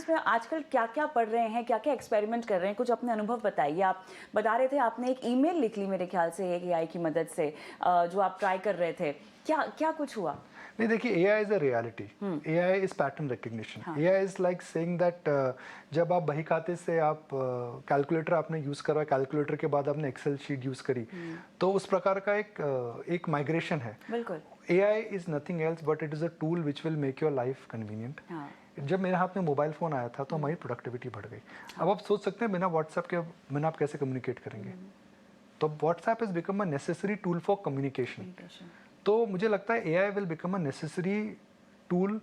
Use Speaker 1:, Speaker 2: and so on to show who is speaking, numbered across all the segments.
Speaker 1: इसमें आजकल क्या-क्या पढ़ रहे हैं, क्या-क्या एक्सपेरिमेंट कर रहे हैं? कुछ अपने अनुभव बताइए। आप बता रहे थे आपने एक ईमेल लिख ली मेरे ख्याल से एक एआई की मदद से जो आप ट्राई कर रहे थे। क्या क्या कुछ हुआ?
Speaker 2: नहीं, देखिए, AI is a reality. AI is pattern recognition.
Speaker 1: हाँ।
Speaker 2: AI is like saying that जब आप बही खाते से आप कैलकुलेटर आपने यूज़ करा, कैलकुलेटर के बाद आपने एक्सेल शीट यूज़ करी, तो उस प्रकार का एक माइग्रेशन है।
Speaker 1: बिल्कुल।
Speaker 2: AI is nothing else but it is a tool which will make your life convenient.
Speaker 1: हाँ।
Speaker 2: जब मेरे हाथ में मोबाइल फ़ोन आया था तो हमारी प्रोडक्टिविटी बढ़ गई। अब आप सोच सकते हैं बिना व्हाट्सएप के बिना आप कैसे कम्युनिकेट करेंगे? तो WhatsApp is become a necessary tool for communication. तो मुझे लगता है AI will become a necessary tool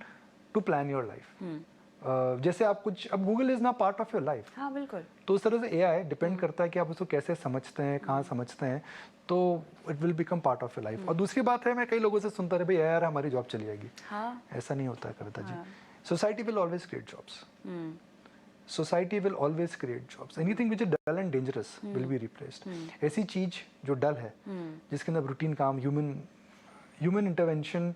Speaker 2: to plan your life. जैसे आप कुछ, अब गूगल इज ना पार्ट ऑफ योर लाइफ।
Speaker 1: हाँ, बिल्कुल।
Speaker 2: तो उस तरह से एआई डिपेंड करता है कि आप उसको कैसे समझते हैं, कहाँ समझते हैं, तो it will become part of your life. और दूसरी बात है, मैं कई लोगों से सुनता रहे, भाई यार हमारी जॉब चली जाएगी।
Speaker 1: हाँ।
Speaker 2: ऐसा नहीं होता है कविता जी।
Speaker 1: हाँ।
Speaker 2: Society will always create jobs. Society will always create jobs. Anything which is dull and dangerous will be replaced. ऐसी चीज जो डल है, जिसके अंदर रूटीन काम, ह्यूमन इंटरवेंशन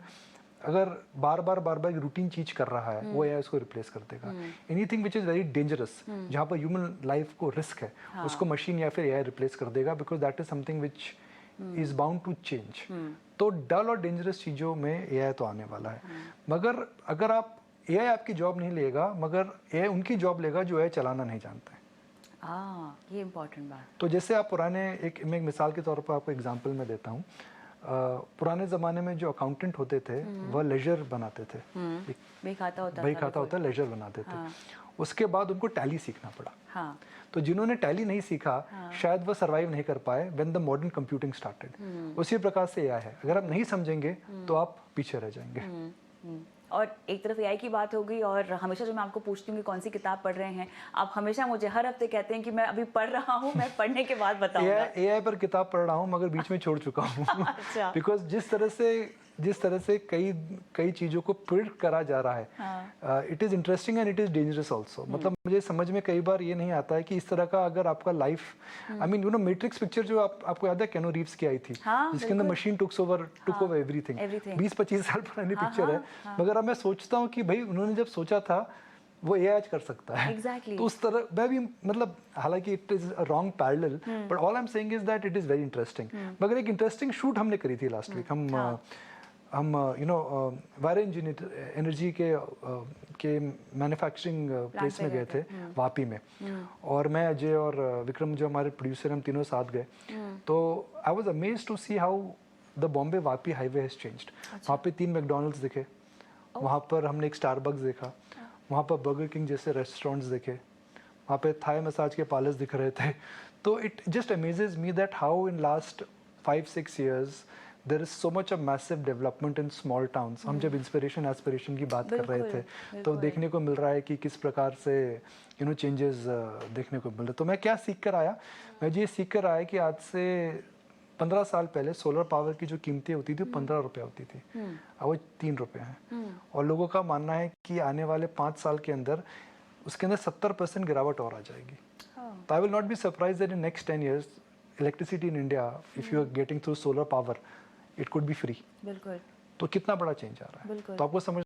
Speaker 2: अगर बार बार रूटीन चीज कर रहा है, वो एआई उसको रिप्लेस कर देगा। Anything which is very dangerous, जहाँ पर ह्यूमन लाइफ को रिस्क है, उसको मशीन या फिर एआई रिप्लेस कर देगा, because that is something which is bound to change. तो डल और डेंजरस चीजों में एआई तो आने वाला है। मगर अगर आप, एआई आपकी जॉब नहीं लेगा, मगर एआई उनकी जॉब लेगा जो एआई चलाना नहीं जानता है।
Speaker 1: ये इम्पोर्टेंट बात।
Speaker 2: तो जैसे आप पुराने, मैं एक मिसाल के तौर पर आपको एग्जांपल में देता हूँ। पुराने ज़माने में जो अकाउंटेंट होते थे वह लेजर बनाते थे।
Speaker 1: बही खाता
Speaker 2: होता लेजर बनाते थे। उसके बाद उनको टैली सीखना पड़ा।
Speaker 1: हाँ।
Speaker 2: तो जिन्होंने टैली नहीं सीखा, शायद वह सर्वाइव नहीं कर पाए when the modern computing started. उसी प्रकार से एआई है, अगर आप नहीं समझेंगे तो आप पीछे रह जाएंगे।
Speaker 1: और एक तरफ एआई की बात हो गई, और हमेशा जो मैं आपको पूछती हूँ कि कौन सी किताब पढ़ रहे हैं, आप हमेशा मुझे हर हफ्ते कहते हैं कि मैं अभी पढ़ रहा हूँ, मैं पढ़ने के बाद बताऊंगा।
Speaker 2: एआई पर किताब पढ़ रहा हूँ, मगर बीच में छोड़ चुका हूँ।
Speaker 1: अच्छा।
Speaker 2: बिकॉज जिस तरह से कई चीज़ों को प्रिडिक्ट करा जा रहा है, it is interesting and it is dangerous also. मतलब मुझे समझ में कई बार ये नहीं आता है कि इस तरह का अगर आपका life, I mean matrix picture जो आपको याद है, केनो रीव्स की आई थी, जिसके अंदर मशीन टुक ओवर एवरीथिंग। 20-25 साल पुरानी पिक्चर है, मगर अब मैं सोचता हूँ कि भाई उन्होंने जब सोचा था वो एआई आज कर सकता है।
Speaker 1: Exactly.
Speaker 2: तो उस तरह मैं भी, मतलब हालांकि it is a wrong parallel, but all I am saying is that it is very interesting. मगर एक इंटरेस्टिंग शूट हमने करी थी लास्ट वीक। हम वायर इंजीनियर एनर्जी के मैन्युफैक्चरिंग प्लेस में गए थे, वापी में। और मैं, अजय और विक्रम जो हमारे प्रोड्यूसर, हम तीनों साथ गए। तो I was amazed to see how the Bombay Vapi highway has changed. वहाँ पे 3 मैकडॉनल्ड्स दिखे, वहाँ पर हमने एक स्टारबक्स देखा, वहाँ पर बर्गर किंग जैसे रेस्टोरेंट्स देखे, वहाँ पे थाई मसाज के पार्लर्स दिख रहे थे। तो it just amazes me that how in last 5-6 years there is so much a massive development in small towns. हम जब इंस्पिरेशन एस्पिरेशन की बात कर रहे थे, तो देखने को मिल रहा है कि किस प्रकार से चेंजेस देखने को मिल रहे। तो मैं क्या सीख कर आया? मैं ये सीख कर आया कि आज से 15 साल पहले सोलर पावर की जो कीमतें होती थी 15 रुपये होती थी, अब वो 3 रुपये हैं। और लोगों का मानना है कि आने वाले 5 साल के अंदर उसके अंदर 70% गिरावट और आ जाएगी। तो I will not be surprise that in next 10 years electricity in India, if you are getting through solar power, it could be free.
Speaker 1: बिल्कुल।
Speaker 2: तो कितना बड़ा चेंज आ रहा है, तो आपको समझ